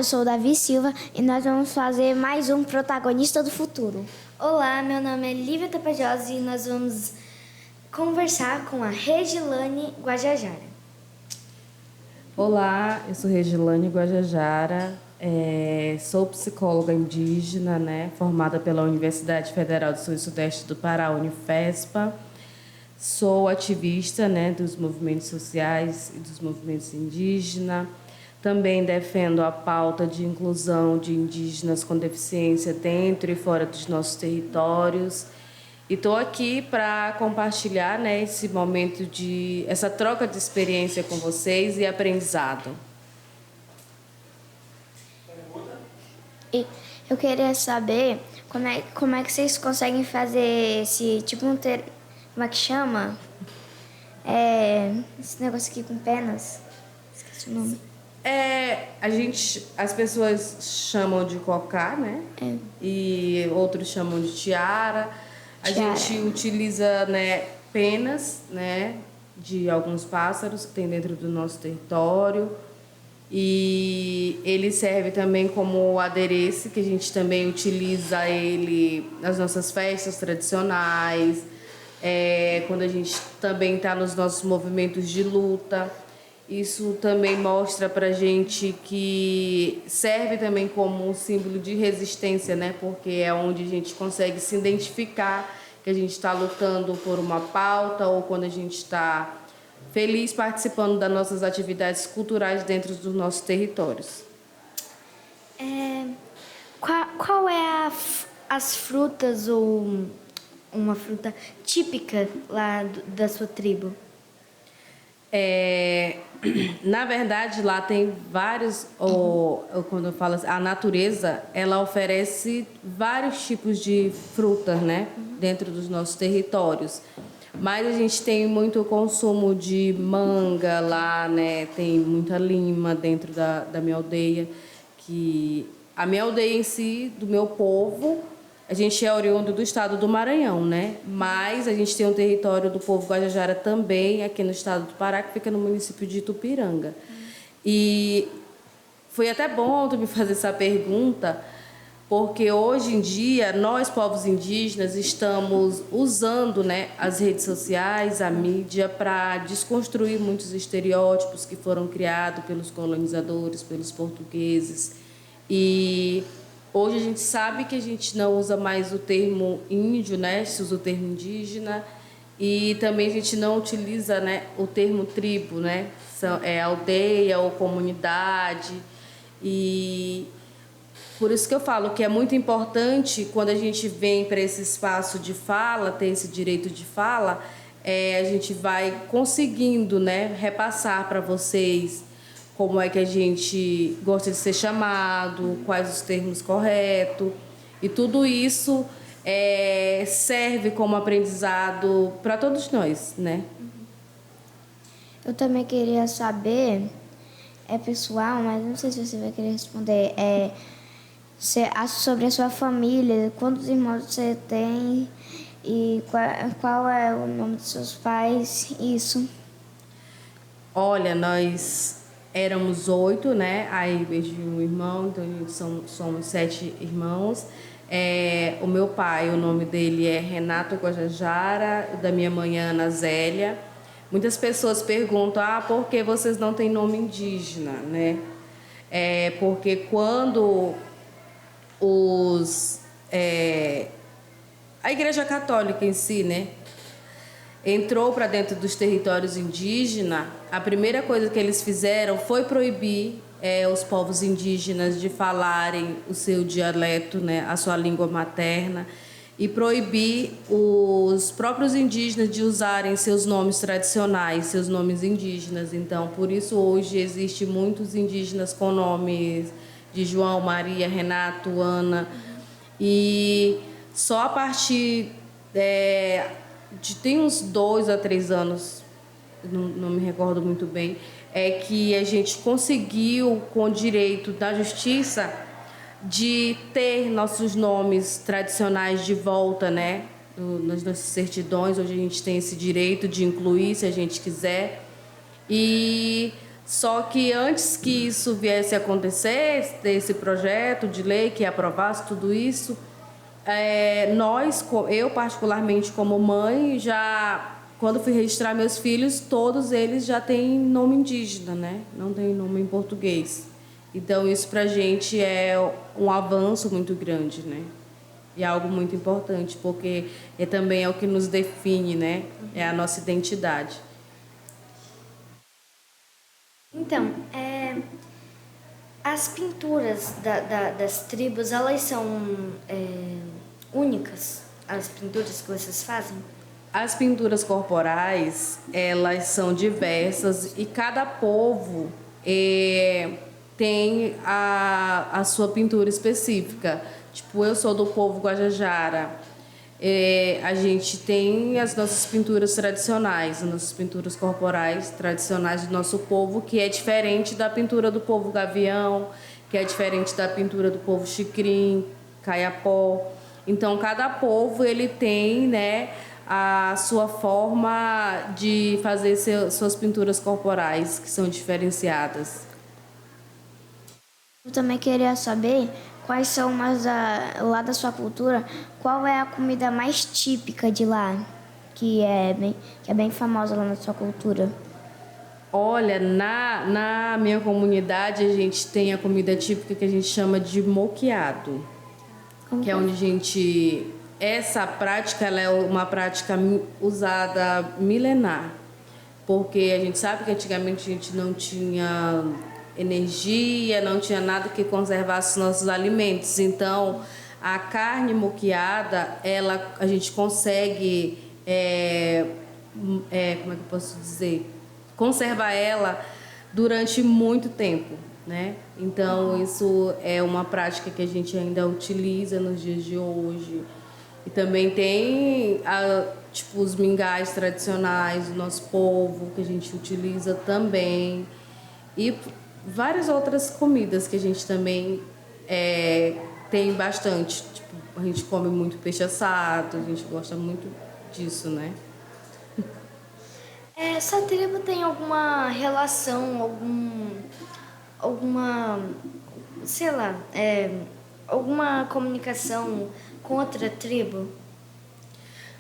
sou o Davi Silva e nós vamos fazer mais um Protagonista do Futuro. Olá, meu nome é Lívia Tapajós e nós vamos conversar com a Regilane Guajajara. Olá, eu sou Regilane Guajajara, sou psicóloga indígena, né, formada pela Universidade Federal do Sul e Sudeste do Pará, Unifespa. Sou ativista, né, dos movimentos sociais e dos movimentos indígenas. Também defendo a pauta de inclusão de indígenas com deficiência dentro e fora dos nossos territórios. E estou aqui para compartilhar, né, esse momento essa troca de experiência com vocês e aprendizado. E eu queria saber como é que vocês conseguem fazer esse tipo como é que chama? Esse negócio aqui com penas. Esqueci o nome. As pessoas chamam de cocá, né? E outros chamam de tiara. A gente utiliza, né, penas, né, de alguns pássaros que tem dentro do nosso território. E ele serve também como adereço, que a gente também utiliza ele nas nossas festas tradicionais, quando a gente também está nos nossos movimentos de luta. Isso também mostra para a gente que serve também como um símbolo de resistência, né? Porque é onde a gente consegue se identificar que a gente está lutando por uma pauta ou quando a gente está feliz participando das nossas atividades culturais dentro dos nossos territórios. Qual é as frutas ou uma fruta típica lá da sua tribo? Na verdade, lá tem vários, quando eu falo assim, a natureza, ela oferece vários tipos de frutas, né, dentro dos nossos territórios. Mas a gente tem muito consumo de manga lá, né, tem muita lima dentro da minha aldeia, que a minha aldeia em si, do meu povo, a gente é oriundo do estado do Maranhão, né? Mas a gente tem um território do povo Guajajara também, aqui no estado do Pará, que fica no município de Itupiranga. E foi até bom tu me fazer essa pergunta, porque hoje em dia nós, povos indígenas, estamos usando, né, as redes sociais, a mídia, para desconstruir muitos estereótipos que foram criados pelos colonizadores, pelos portugueses. E hoje a gente sabe que a gente não usa mais o termo índio, né? Se usa o termo indígena. E também a gente não utiliza, né, o termo tribo, né? Aldeia ou comunidade. E por isso que eu falo que é muito importante quando a gente vem para esse espaço de fala, ter esse direito de fala, a gente vai conseguindo, né, repassar para vocês como é que a gente gosta de ser chamado, quais os termos corretos. E tudo isso serve como aprendizado para todos nós, né? Eu também queria saber, pessoal, mas não sei se você vai querer responder, sobre a sua família, quantos irmãos você tem e qual é o nome dos seus pais, isso. Olha, nós éramos 8, né? Aí vejo um irmão, então a gente somos 7 irmãos. O meu pai, o nome dele é Renato Guajajara, da minha mãe Ana Zélia. Muitas pessoas perguntam, por que vocês não têm nome indígena, né? Porque quando a Igreja Católica em si, né, entrou para dentro dos territórios indígenas, a primeira coisa que eles fizeram foi proibir os povos indígenas de falarem o seu dialeto, né, a sua língua materna, e proibir os próprios indígenas de usarem seus nomes tradicionais, seus nomes indígenas. Então, por isso hoje existem muitos indígenas com nomes de João, Maria, Renato, Ana. E só a partir tem uns 2 a 3 anos, não me recordo muito bem, que a gente conseguiu, com o direito da justiça, de ter nossos nomes tradicionais de volta, né, nas nossas certidões. Hoje a gente tem esse direito de incluir, se a gente quiser. E Só que antes que isso viesse a acontecer, desse projeto de lei que aprovasse tudo isso, eu particularmente como mãe, já quando fui registrar meus filhos, todos eles já têm nome indígena, né? Não tem nome em português. Então isso pra gente é um avanço muito grande, né? E é algo muito importante, porque também é o que nos define, né? É a nossa identidade. Então, as pinturas das tribos, elas são únicas? As pinturas que vocês fazem? As pinturas corporais, elas são diversas e cada povo tem a sua pintura específica. Tipo, eu sou do povo Guajajara. A gente tem as nossas pinturas tradicionais, as nossas pinturas corporais tradicionais do nosso povo, que é diferente da pintura do povo Gavião, que é diferente da pintura do povo Xicrim, Caiapó. Então, cada povo ele tem, né, a sua forma de fazer suas pinturas corporais, que são diferenciadas. Eu também queria saber quais são lá da sua cultura, qual é a comida mais típica de lá, que é bem famosa lá na sua cultura. Olha, na minha comunidade a gente tem a comida típica que a gente chama de moqueado, que é onde a gente... Essa prática ela é uma prática usada milenar, porque a gente sabe que antigamente a gente não tinha energia, não tinha nada que conservasse nossos alimentos. Então, a carne moqueada, a gente consegue, como é que eu posso dizer, conservar ela durante muito tempo, né? Então, isso é uma prática que a gente ainda utiliza nos dias de hoje. E também tem tipo, os mingais tradicionais do nosso povo, que a gente utiliza também. E várias outras comidas que a gente também tem bastante. Tipo, a gente come muito peixe assado, a gente gosta muito disso, né? Essa tribo tem alguma relação, alguma, sei lá, alguma comunicação com outra tribo?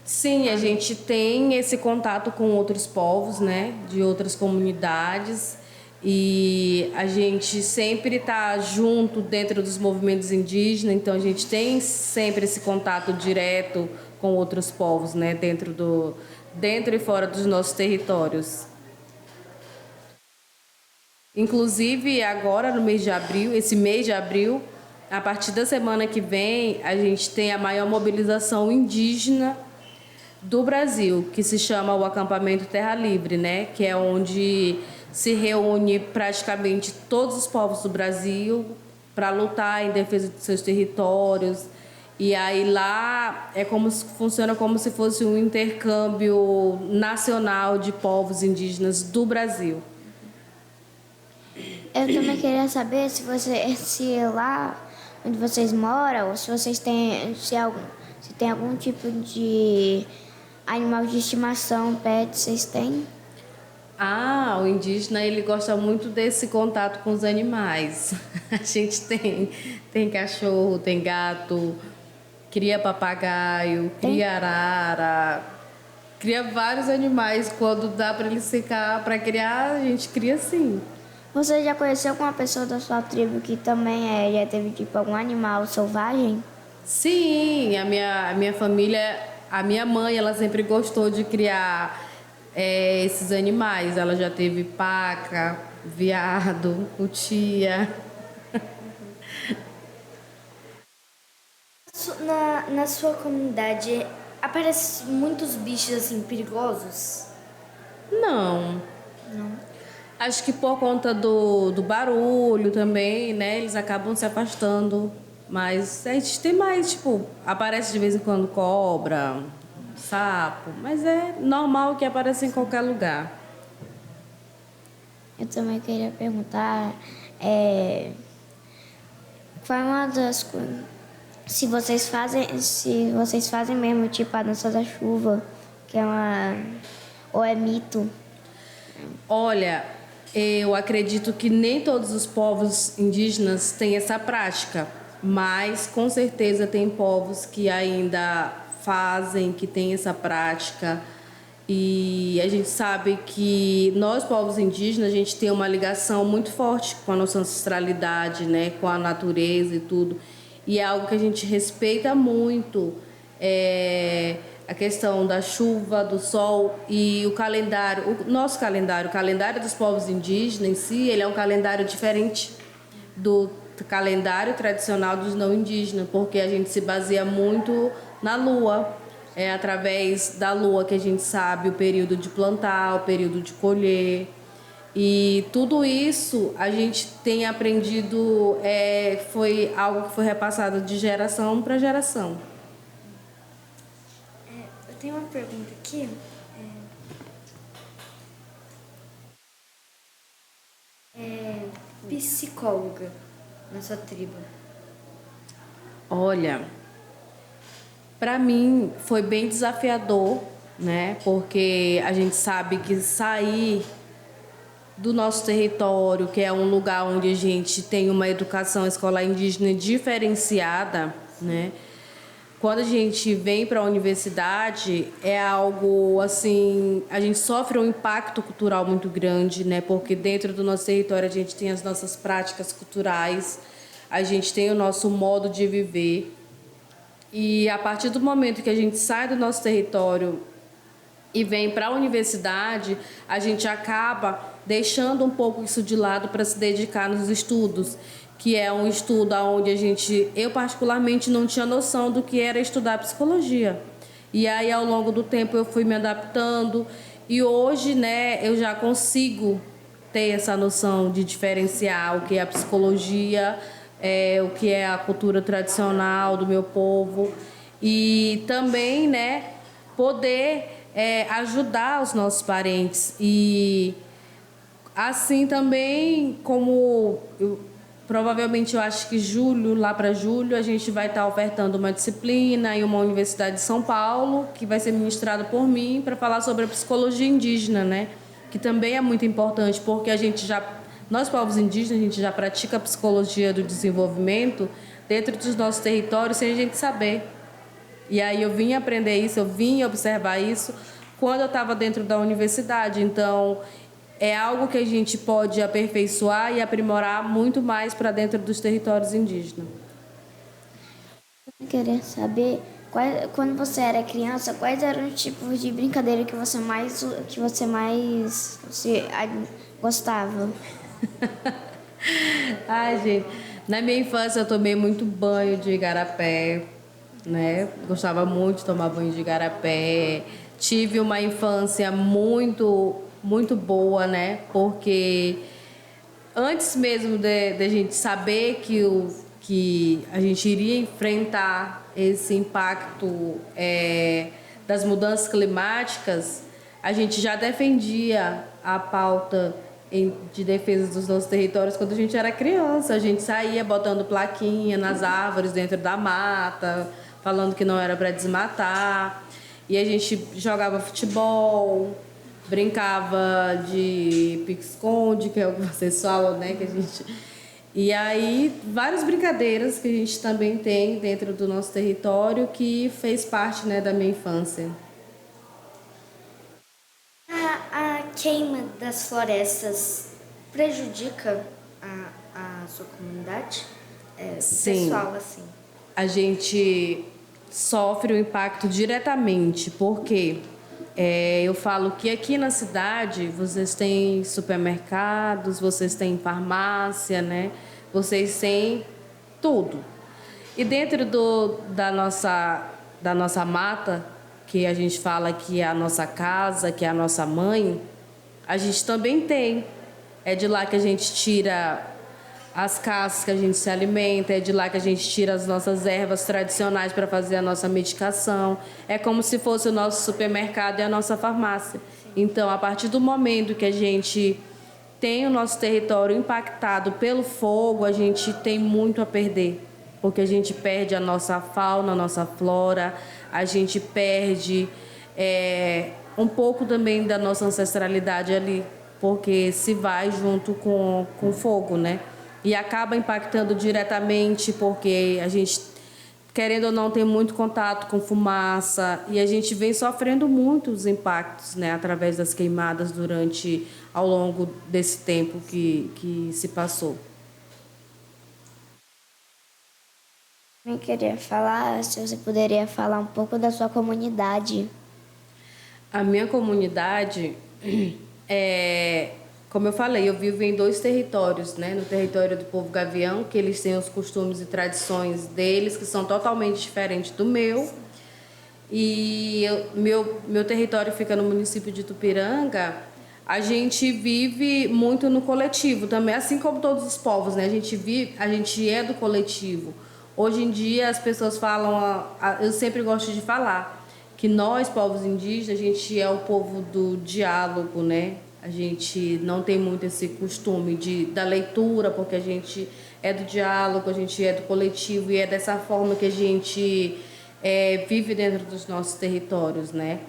Sim, a gente tem esse contato com outros povos, né, de outras comunidades, e a gente sempre está junto dentro dos movimentos indígenas, então a gente tem sempre esse contato direto com outros povos, né, dentro e fora dos nossos territórios. Inclusive agora no mês de abril, esse mês de abril, a partir da semana que vem, a gente tem a maior mobilização indígena do Brasil, que se chama o Acampamento Terra Livre, né? Que é onde se reúne praticamente todos os povos do Brasil para lutar em defesa de seus territórios. E aí lá funciona como se fosse um intercâmbio nacional de povos indígenas do Brasil. Eu também queria saber se lá onde vocês moram, se vocês têm, se tem algum tipo de animal de estimação, pet, vocês têm? O indígena ele gosta muito desse contato com os animais. A gente tem cachorro, tem gato, cria papagaio, cria arara, cria vários animais. Quando dá para ele secar para criar, a gente cria sim. Você já conheceu alguma pessoa da sua tribo que também já teve tipo algum animal selvagem? Sim, a minha família, a minha mãe, ela sempre gostou de criar esses animais. Ela já teve paca, veado, cutia. Na sua comunidade, aparecem muitos bichos assim perigosos? Não. Acho que por conta do barulho também, né? Eles acabam se afastando. Mas a gente tem mais, tipo, aparece de vez em quando cobra, sapo. Mas é normal que apareça em qualquer lugar. Eu também queria perguntar qual é uma das coisas. Se vocês fazem mesmo, tipo, a dança da chuva, que é ou é mito. Olha, Eu acredito que nem todos os povos indígenas têm essa prática, mas com certeza tem povos que ainda fazem, que têm essa prática. E a gente sabe que nós, povos indígenas, a gente tem uma ligação muito forte com a nossa ancestralidade, né, com a natureza e tudo. E é algo que a gente respeita muito. A questão da chuva, do sol e o calendário, o nosso calendário, o calendário dos povos indígenas em si, ele é um calendário diferente do calendário tradicional dos não indígenas, porque a gente se baseia muito na lua. É através da lua que a gente sabe o período de plantar, o período de colher. E tudo isso a gente tem aprendido, foi algo que foi repassado de geração para geração. Eu tenho uma pergunta aqui. Psicóloga na sua tribo. Olha, para mim foi bem desafiador, né? Porque a gente sabe que sair do nosso território, que é um lugar onde a gente tem uma educação escolar indígena diferenciada, né? Quando a gente vem para a universidade, é algo assim, a gente sofre um impacto cultural muito grande, né? Porque dentro do nosso território a gente tem as nossas práticas culturais, a gente tem o nosso modo de viver. E a partir do momento que a gente sai do nosso território e vem para a universidade, a gente acaba deixando um pouco isso de lado para se dedicar nos estudos, que é um estudo onde eu particularmente não tinha noção do que era estudar psicologia. E aí ao longo do tempo eu fui me adaptando e hoje, né, eu já consigo ter essa noção de diferenciar o que é a psicologia, o que é a cultura tradicional do meu povo e também, né, poder ajudar os nossos parentes e assim também como provavelmente eu acho que lá para julho a gente vai estar ofertando uma disciplina em uma universidade de São Paulo que vai ser ministrada por mim para falar sobre a psicologia indígena, né? Que também é muito importante porque nós povos indígenas, a gente já pratica a psicologia do desenvolvimento dentro dos nossos territórios sem a gente saber. E aí eu vim aprender isso, eu vim observar isso quando eu estava dentro da universidade. Então, é algo que a gente pode aperfeiçoar e aprimorar muito mais para dentro dos territórios indígenas. Eu queria saber, quando você era criança, quais eram os tipos de brincadeira que você mais gostava? Ai, gente, na minha infância eu tomei muito banho de igarapé, né? Gostava muito de tomar banho de igarapé. Tive uma infância muito boa, né? Porque antes mesmo de a gente saber que a gente iria enfrentar esse impacto das mudanças climáticas, a gente já defendia a pauta de defesa dos nossos territórios quando a gente era criança. A gente saía botando plaquinha nas árvores dentro da mata, falando que não era para desmatar. E a gente jogava futebol, brincava de pique-esconde, que é o que vocês falam, né? E aí, várias brincadeiras que a gente também tem dentro do nosso território que fez parte, né, da minha infância. A queima das florestas prejudica a sua comunidade? Sim. Pessoal, assim. A gente sofre o impacto diretamente, porque eu falo que aqui na cidade vocês têm supermercados, vocês têm farmácia, né? Vocês têm tudo. E dentro da nossa mata, que a gente fala que é a nossa casa, que é a nossa mãe, a gente também tem. É de lá que a gente tira as cascas que a gente se alimenta, é de lá que a gente tira as nossas ervas tradicionais para fazer a nossa medicação. É como se fosse o nosso supermercado e a nossa farmácia. Então, a partir do momento que a gente tem o nosso território impactado pelo fogo, a gente tem muito a perder, porque a gente perde a nossa fauna, a nossa flora, a gente perde um pouco também da nossa ancestralidade ali, porque se vai junto com o fogo, né? E acaba impactando diretamente porque a gente, querendo ou não, tem muito contato com fumaça e a gente vem sofrendo muitos impactos, né, através das queimadas ao longo desse tempo que se passou. Eu queria falar, se você poderia falar um pouco da sua comunidade. A minha comunidade, como eu falei, eu vivo em 2 territórios, né? No território do povo Gavião, que eles têm os costumes e tradições deles, que são totalmente diferentes do meu. E meu território fica no município de Itupiranga. A gente vive muito no coletivo também, assim como todos os povos, né? A gente é do coletivo. Hoje em dia as pessoas falam, eu sempre gosto de falar, que nós, povos indígenas, a gente é o povo do diálogo, né? A gente não tem muito esse costume da leitura, porque a gente é do diálogo, a gente é do coletivo e é dessa forma que a gente vive dentro dos nossos territórios, né?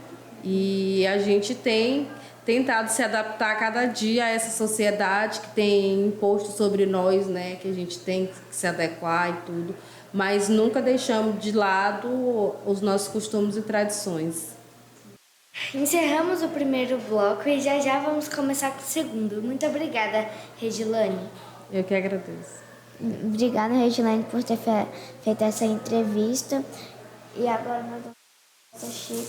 E a gente tem tentado se adaptar a cada dia a essa sociedade que tem imposto sobre nós, né? Que a gente tem que se adequar e tudo, mas nunca deixamos de lado os nossos costumes e tradições. Encerramos o primeiro bloco e já vamos começar com o segundo. Muito obrigada, Regilane. Eu que agradeço. Obrigada, Regilane, por ter feito essa entrevista. E agora nós vamos assistir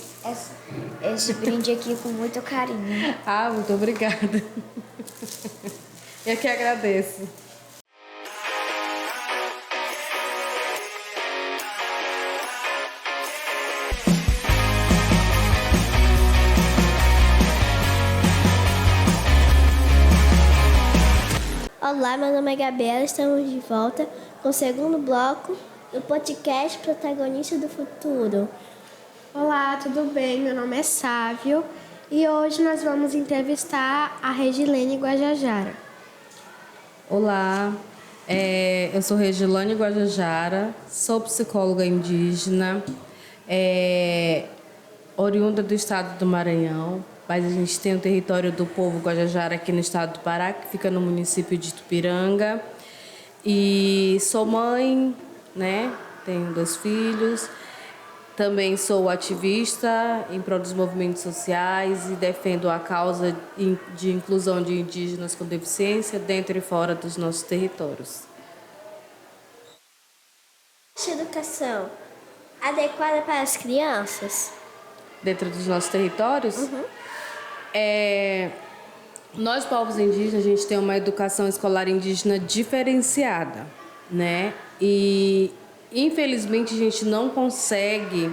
esse brinde aqui com muito carinho. Muito obrigada. Eu que agradeço. Olá, meu nome é Gabriela, estamos de volta com o segundo bloco do podcast Protagonista do Futuro. Olá, tudo bem? Meu nome é Sávio e hoje nós vamos entrevistar a Regilane Guajajara. Olá, eu sou Regilane Guajajara, sou psicóloga indígena, oriunda do estado do Maranhão, mas a gente tem o território do povo Guajajara aqui no estado do Pará, que fica no município de Itupiranga. E sou mãe, né? Tenho 2 filhos. Também sou ativista em prol dos movimentos sociais e defendo a causa de inclusão de indígenas com deficiência dentro e fora dos nossos territórios. Essa educação adequada para as crianças? Dentro dos nossos territórios? Uhum. Nós, povos indígenas, a gente tem uma educação escolar indígena diferenciada, né? E, infelizmente, a gente não consegue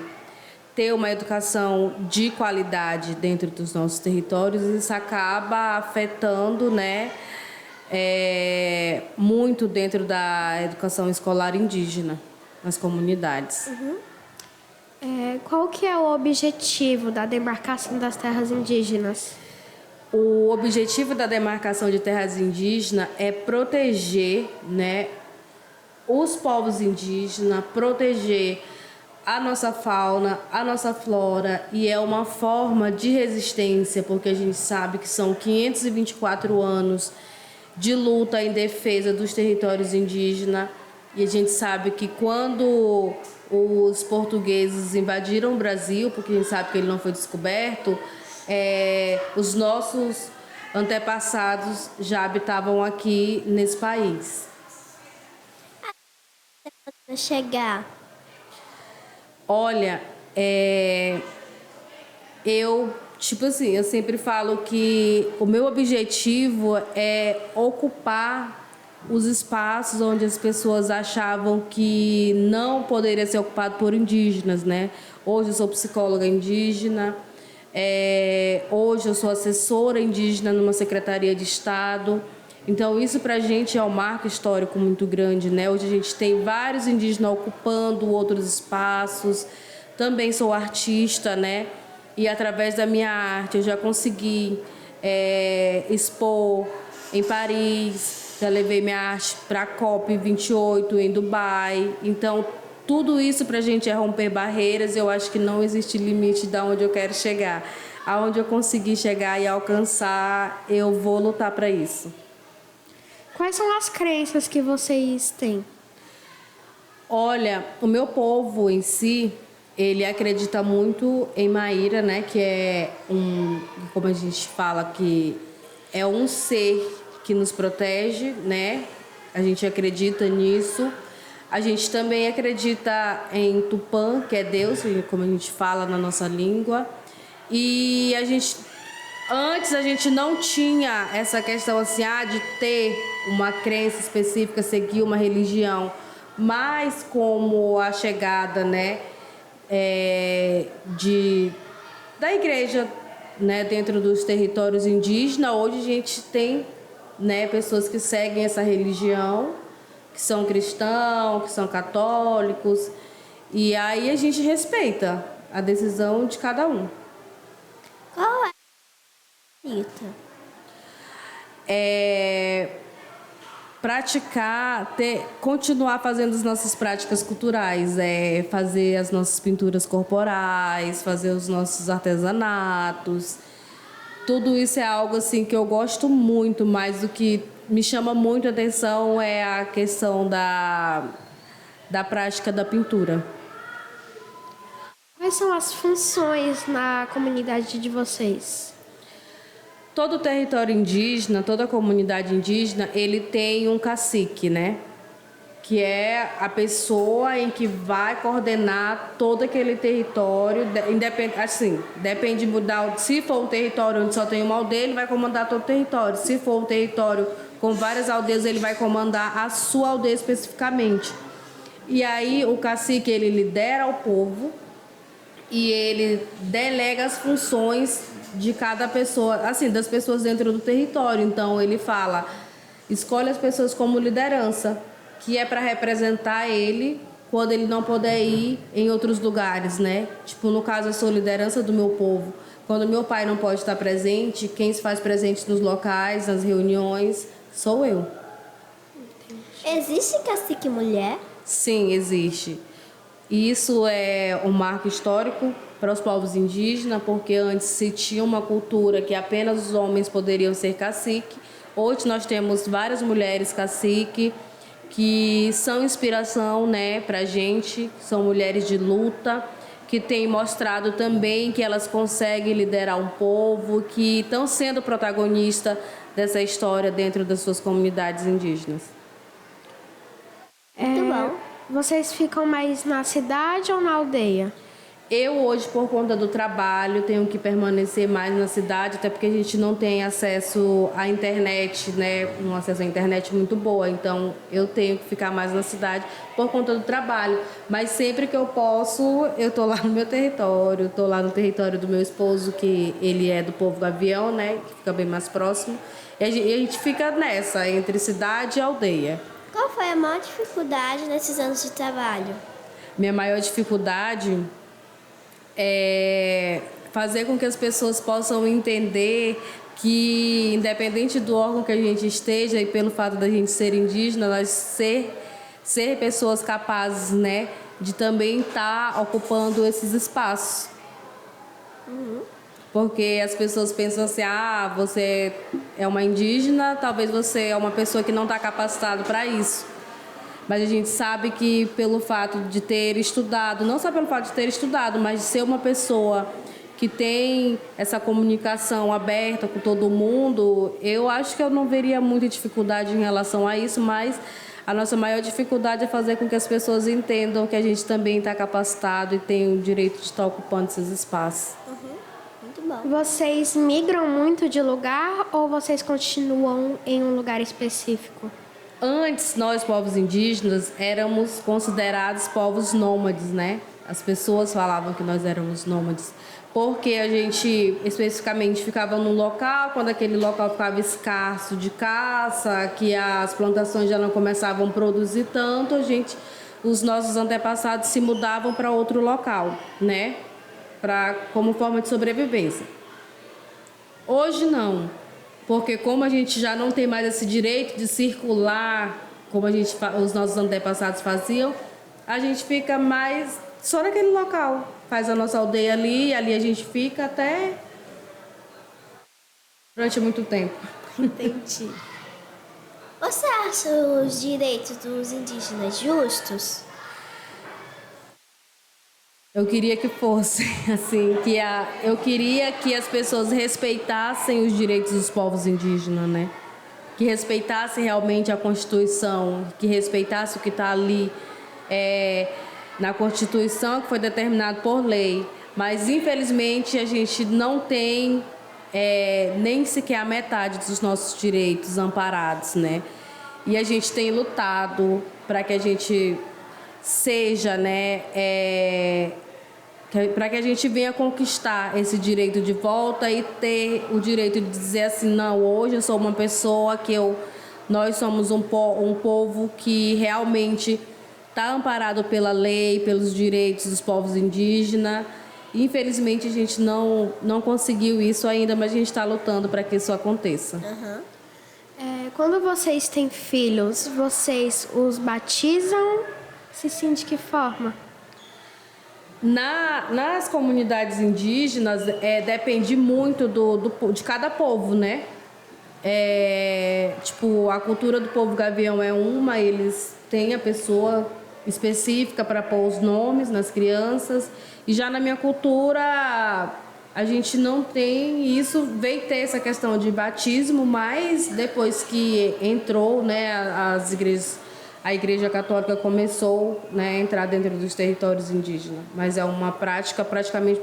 ter uma educação de qualidade dentro dos nossos territórios e isso acaba afetando, né, muito dentro da educação escolar indígena, nas comunidades. Qual que é o objetivo da demarcação das terras indígenas? O objetivo da demarcação de terras indígenas é proteger, né, os povos indígenas, proteger a nossa fauna, a nossa flora, e é uma forma de resistência, porque a gente sabe que são 524 anos de luta em defesa dos territórios indígenas, e a gente sabe que quando os portugueses invadiram o Brasil, porque a gente sabe que ele não foi descoberto, os nossos antepassados já habitavam aqui nesse país. Para chegar. Olha, eu sempre falo que o meu objetivo é ocupar os espaços onde as pessoas achavam que não poderia ser ocupado por indígenas, né? Hoje eu sou psicóloga indígena, hoje eu sou assessora indígena numa secretaria de Estado. Então, isso para a gente é um marco histórico muito grande, né? Hoje a gente tem vários indígenas ocupando outros espaços. Também sou artista, né? E através da minha arte eu já consegui expor em Paris. Já levei minha arte para a COP28 em Dubai. Então, tudo isso para a gente é romper barreiras. Eu acho que não existe limite de onde eu quero chegar. aonde eu conseguir chegar e alcançar, eu vou lutar para isso. Quais são as crenças que vocês têm? Olha, o meu povo em si, ele acredita muito em Maíra, né? Que é como a gente fala, que é um ser que nos protege, né? A gente acredita nisso. A gente também acredita em Tupã, que é Deus, como a gente fala na nossa língua. E antes a gente não tinha essa questão assim, de ter uma crença específica, seguir uma religião. Mas como a chegada, né, da igreja, né, dentro dos territórios indígenas, hoje a gente tem, né, pessoas que seguem essa religião, que são cristãos, que são católicos, e aí a gente respeita a decisão de cada um. Qual é a Rita? Praticar, continuar fazendo as nossas práticas culturais, fazer as nossas pinturas corporais, fazer os nossos artesanatos. Tudo isso é algo assim que eu gosto muito, mas o que me chama muito a atenção é a questão da prática da pintura. Quais são as funções na comunidade de vocês? Todo o território indígena, toda a comunidade indígena, ele tem um cacique, né? Que é a pessoa em que vai coordenar todo aquele território, depende se for um território onde só tem uma aldeia, ele vai comandar todo o território. Se for um território com várias aldeias, ele vai comandar a sua aldeia especificamente. E aí o cacique, ele lidera o povo e ele delega as funções de cada pessoa, assim, das pessoas dentro do território. Então ele escolhe as pessoas como liderança, que é para representar ele quando ele não puder ir em outros lugares, né? Tipo, no caso, eu sou liderança do meu povo. Quando meu pai não pode estar presente, quem se faz presente nos locais, nas reuniões, sou eu. Existe cacique mulher? Sim, existe. E isso é um marco histórico para os povos indígenas, porque antes se tinha uma cultura que apenas os homens poderiam ser cacique. Hoje nós temos várias mulheres cacique que são inspiração, né, para a gente, são mulheres de luta, que têm mostrado também que elas conseguem liderar um povo, que estão sendo protagonistas dessa história dentro das suas comunidades indígenas. Muito bom. Vocês ficam mais na cidade ou na aldeia? Eu hoje, por conta do trabalho, tenho que permanecer mais na cidade, até porque a gente não tem acesso à internet, né? Um acesso à internet muito boa, então eu tenho que ficar mais na cidade por conta do trabalho. Mas sempre que eu posso, eu tô lá no meu território, tô lá no território do meu esposo, que ele é do povo Gavião, né? Que fica bem mais próximo. E a gente fica nessa, entre cidade e aldeia. Qual foi a maior dificuldade nesses anos de trabalho? Minha maior dificuldade é fazer com que as pessoas possam entender que, independente do órgão que a gente esteja, e pelo fato da gente ser indígena, nós ser pessoas capazes, né, de também estar ocupando esses espaços. Porque as pessoas pensam assim, você é uma indígena, talvez você é uma pessoa que não está capacitado para isso. Mas a gente sabe que pelo fato de ter estudado, não só pelo fato de ter estudado, mas de ser uma pessoa que tem essa comunicação aberta com todo mundo, eu acho que eu não veria muita dificuldade em relação a isso, mas a nossa maior dificuldade é fazer com que as pessoas entendam que a gente também está capacitado e tem o direito de estar ocupando esses espaços. Muito bom. Vocês migram muito de lugar ou vocês continuam em um lugar específico? Antes, nós, povos indígenas, éramos considerados povos nômades, né? As pessoas falavam que nós éramos nômades, porque a gente, especificamente, ficava num local, quando aquele local ficava escasso de caça, que as plantações já não começavam a produzir tanto, os nossos antepassados se mudavam para outro local, né? Como forma de sobrevivência. Hoje, não. Porque como a gente já não tem mais esse direito de circular, como os nossos antepassados faziam, a gente fica mais só naquele local. Faz a nossa aldeia ali, e ali a gente fica até durante muito tempo. Entendi. Você acha os direitos dos indígenas justos? Eu queria que fosse assim, eu queria que as pessoas respeitassem os direitos dos povos indígenas, né? Que respeitassem realmente a Constituição, que respeitassem o que está ali na Constituição, que foi determinado por lei. Mas, infelizmente, a gente não tem nem sequer a metade dos nossos direitos amparados, né? E a gente tem lutado para que a gente seja, né, para que a gente venha conquistar esse direito de volta e ter o direito de dizer assim, não, hoje eu sou uma pessoa nós somos um povo que realmente está amparado pela lei, pelos direitos dos povos indígenas. Infelizmente a gente não conseguiu isso ainda, mas a gente está lutando para que isso aconteça. Quando vocês têm filhos, vocês os batizam? Se sim, de que forma? Nas comunidades indígenas, depende muito de cada povo, né? Tipo, a cultura do povo gavião é uma, eles têm a pessoa específica para pôr os nomes nas crianças. E já na minha cultura, a gente não tem isso, veio ter essa questão de batismo, mas depois que entrou, né, a Igreja Católica começou, né, a entrar dentro dos territórios indígenas. Mas é uma prática praticamente,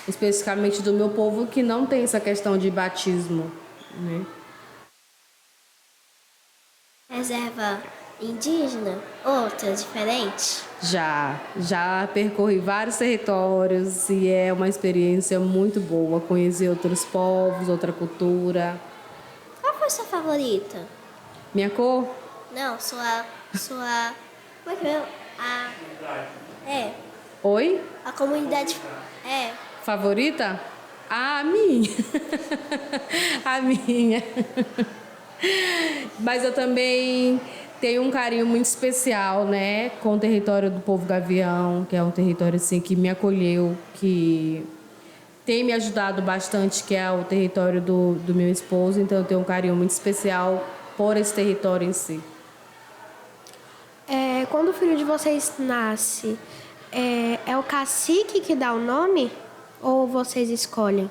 especificamente do meu povo, que não tem essa questão de batismo, né? Reserva indígena? Outra, diferente? Já percorri vários territórios e é uma experiência muito boa. Conhecer outros povos, outra cultura. Qual foi sua favorita? Minha cor? Não, sua... Como é que é? Oi? A comunidade... Favorita? A minha. A minha. Mas eu também tenho um carinho muito especial, né, com o território do povo gavião, que é um território assim que me acolheu, que tem me ajudado bastante, que é o território do meu esposo. Então eu tenho um carinho muito especial por esse território em si. Quando o filho de vocês nasce, é o cacique que dá o nome ou vocês escolhem?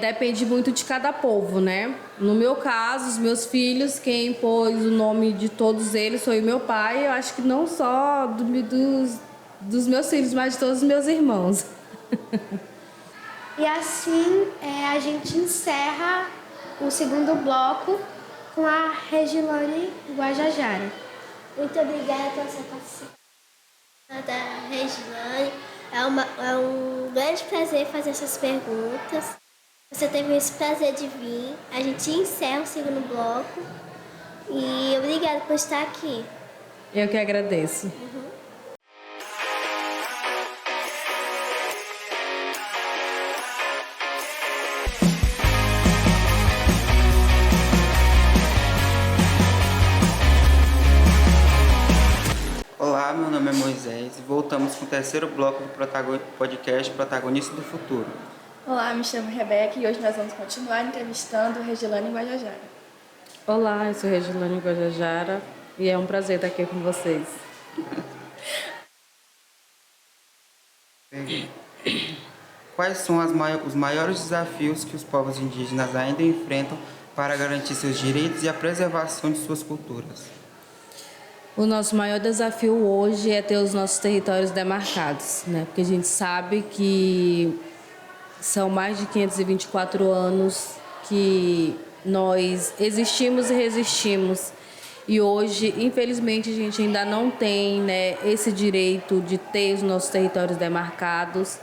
Depende muito de cada povo, né? No meu caso, os meus filhos, quem pôs o nome de todos eles foi o meu pai. Eu acho que não só dos meus filhos, mas de todos os meus irmãos. E assim a gente encerra o segundo bloco com a Regilane Guajajara. Muito obrigada pela sua participação, da Regilane. É um grande prazer fazer essas perguntas. Você teve esse prazer de vir. A gente encerra o segundo bloco. E obrigada por estar aqui. Eu que agradeço. Olá, meu nome é Moisés e voltamos com o terceiro bloco do podcast Protagonista do Futuro. Olá, me chamo Rebeca e hoje nós vamos continuar entrevistando Regilane Guajajara. Olá, eu sou Regilane Guajajara e é um prazer estar aqui com vocês. Quais são os maiores desafios que os povos indígenas ainda enfrentam para garantir seus direitos e a preservação de suas culturas? O nosso maior desafio hoje é ter os nossos territórios demarcados, né? Porque a gente sabe que são mais de 524 anos que nós existimos e resistimos. E hoje, infelizmente, a gente ainda não tem, né, esse direito de ter os nossos territórios demarcados.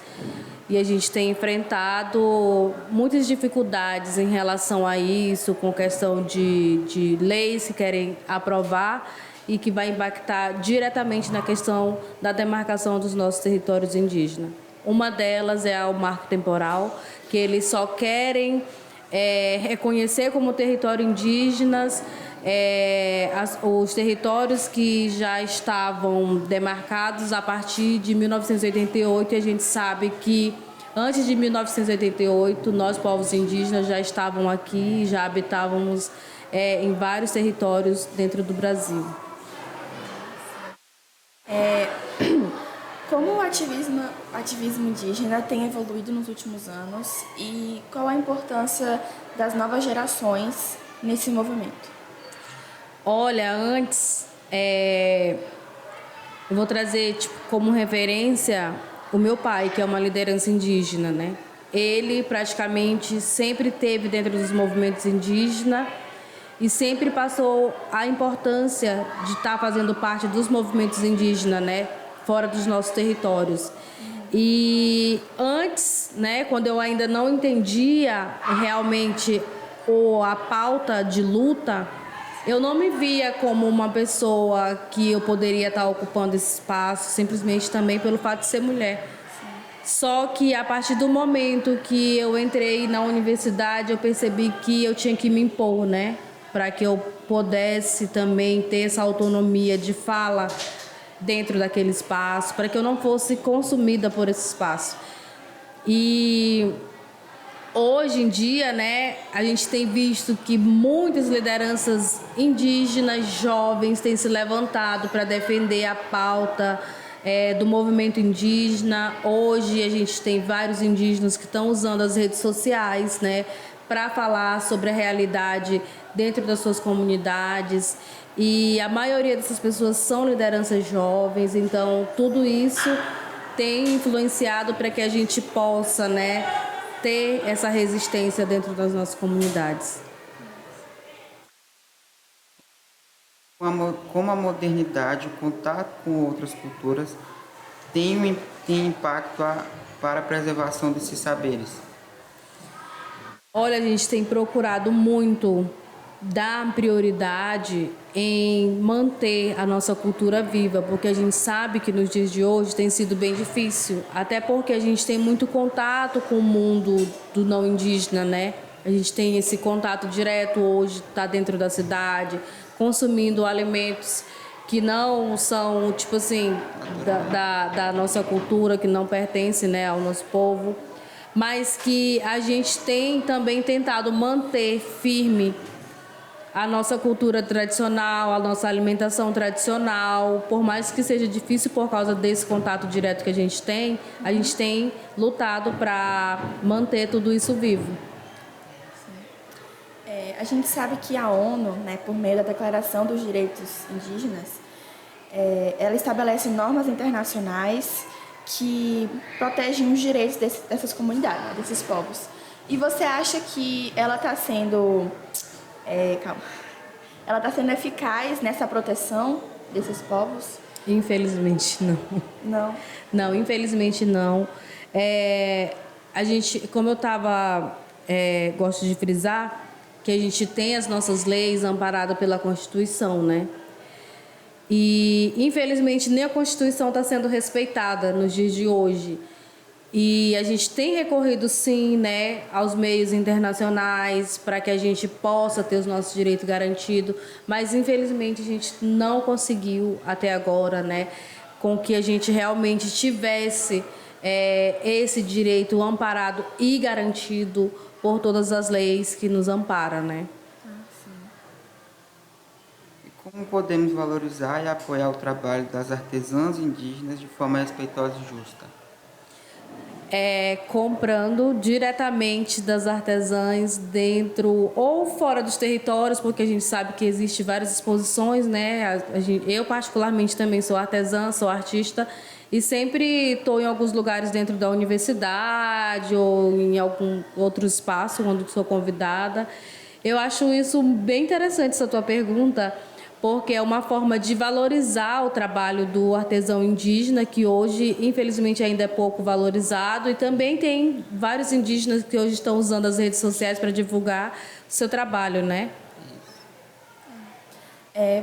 E a gente tem enfrentado muitas dificuldades em relação a isso, com questão de leis que querem aprovar e que vai impactar diretamente na questão da demarcação dos nossos territórios indígenas. Uma delas é o marco temporal, que eles só querem reconhecer como território indígenas os territórios que já estavam demarcados a partir de 1988. E a gente sabe que Antes de 1988, nós, povos indígenas, já estavam aqui, já habitávamos em vários territórios dentro do Brasil. Como o ativismo indígena tem evoluído nos últimos anos e qual a importância das novas gerações nesse movimento? Olha, antes, eu vou trazer como referência o meu pai, que é uma liderança indígena, né? Ele praticamente sempre esteve dentro dos movimentos indígenas e sempre passou a importância de estar fazendo parte dos movimentos indígenas, né? Fora dos nossos territórios. E antes, né, quando eu ainda não entendia realmente a pauta de luta, eu não me via como uma pessoa que eu poderia estar ocupando esse espaço, simplesmente também pelo fato de ser mulher. Só que a partir do momento que eu entrei na universidade, eu percebi que eu tinha que me impor, né? Para que eu pudesse também ter essa autonomia de fala dentro daquele espaço, para que eu não fosse consumida por esse espaço. E hoje em dia, né, a gente tem visto que muitas lideranças indígenas jovens têm se levantado para defender a pauta do movimento indígena. Hoje a gente tem vários indígenas que estão usando as redes sociais, né, para falar sobre a realidade dentro das suas comunidades. E a maioria dessas pessoas são lideranças jovens, então tudo isso tem influenciado para que a gente possa, né, ter essa resistência dentro das nossas comunidades. Como a modernidade, o contato com outras culturas tem impacto para a preservação desses saberes? Olha, a gente tem procurado muito dar prioridade em manter a nossa cultura viva, porque a gente sabe que nos dias de hoje tem sido bem difícil, até porque a gente tem muito contato com o mundo do não indígena, né? A gente tem esse contato direto hoje, está dentro da cidade, consumindo alimentos que não são, tipo assim, da nossa cultura, que não pertencem, né, ao nosso povo, mas que a gente tem também tentado manter firme a nossa cultura tradicional, a nossa alimentação tradicional. Por mais que seja difícil por causa desse contato direto que a gente tem lutado para manter tudo isso vivo. A gente sabe que a ONU, né, por meio da Declaração dos Direitos Indígenas, ela estabelece normas internacionais que protegem os direitos dessas comunidades, né, desses povos. E você acha que ela está sendo ela está sendo eficaz nessa proteção desses povos? Infelizmente, não. Não? Não, infelizmente não. A gente, como eu gosto de frisar, que a gente tem as nossas leis amparadas pela Constituição, né? E, infelizmente, nem a Constituição está sendo respeitada nos dias de hoje. E a gente tem recorrido, sim, né, aos meios internacionais para que a gente possa ter os nossos direitos garantidos, mas, infelizmente, a gente não conseguiu até agora, né, com que a gente realmente tivesse esse direito amparado e garantido por todas as leis que nos amparam, né? E como podemos valorizar e apoiar o trabalho das artesãs indígenas de forma respeitosa e justa? Comprando diretamente das artesãs dentro ou fora dos territórios, porque a gente sabe que existe várias exposições, né? Eu particularmente também sou artesã, sou artista e sempre estou em alguns lugares dentro da universidade ou em algum outro espaço quando sou convidada. Eu acho isso bem interessante, essa tua pergunta, porque é uma forma de valorizar o trabalho do artesão indígena, que hoje, infelizmente, ainda é pouco valorizado, e também tem vários indígenas que hoje estão usando as redes sociais para divulgar o seu trabalho, né?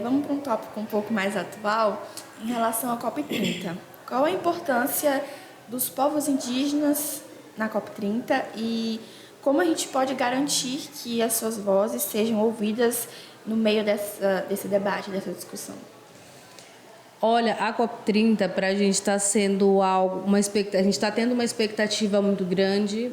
Vamos para um tópico um pouco mais atual, em relação à COP30. Qual a importância dos povos indígenas na COP30 e como a gente pode garantir que as suas vozes sejam ouvidas no meio desse debate, dessa discussão? Olha, a COP30 para a gente está sendo a gente está tendo uma expectativa muito grande.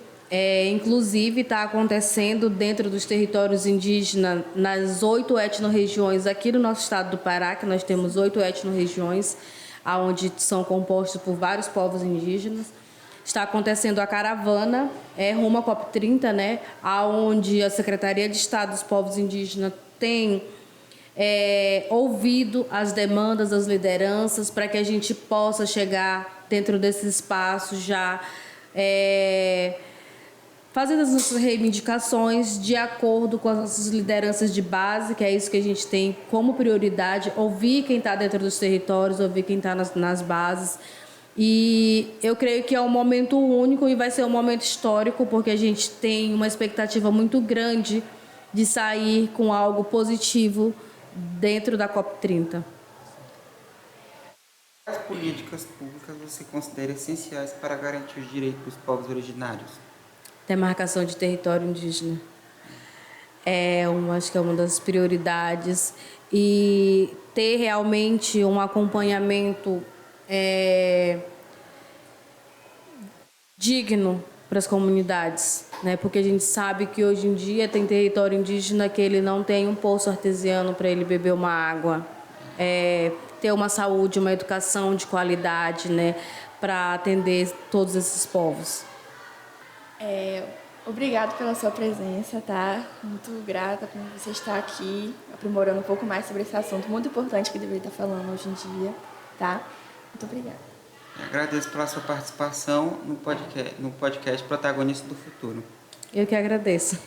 Inclusive está acontecendo dentro dos territórios indígenas, nas 8 etnorregiões aqui do nosso estado do Pará, que nós temos 8 etnorregiões, onde são compostos por vários povos indígenas. Está acontecendo a caravana rumo à COP30, né, onde a Secretaria de Estado dos Povos Indígenas tem ouvido as demandas das lideranças para que a gente possa chegar dentro desse espaço já fazendo as nossas reivindicações de acordo com as nossas lideranças de base, que é isso que a gente tem como prioridade, ouvir quem está dentro dos territórios, ouvir quem está nas bases. E eu creio que é um momento único e vai ser um momento histórico, porque a gente tem uma expectativa muito grande de sair com algo positivo dentro da COP30. Quais políticas públicas você considera essenciais para garantir os direitos dos povos originários? Demarcação de território indígena. Acho que é uma das prioridades. E ter realmente um acompanhamento digno para as comunidades, né? Porque a gente sabe que hoje em dia tem território indígena que ele não tem um poço artesiano para ele beber uma água, ter uma saúde, uma educação de qualidade, né? Para atender todos esses povos. Obrigado pela sua presença, tá? Muito grata por você estar aqui, aprimorando um pouco mais sobre esse assunto muito importante que deveria estar falando hoje em dia, tá? Muito obrigada. Agradeço pela sua participação no podcast Protagonista do Futuro. Eu que agradeço.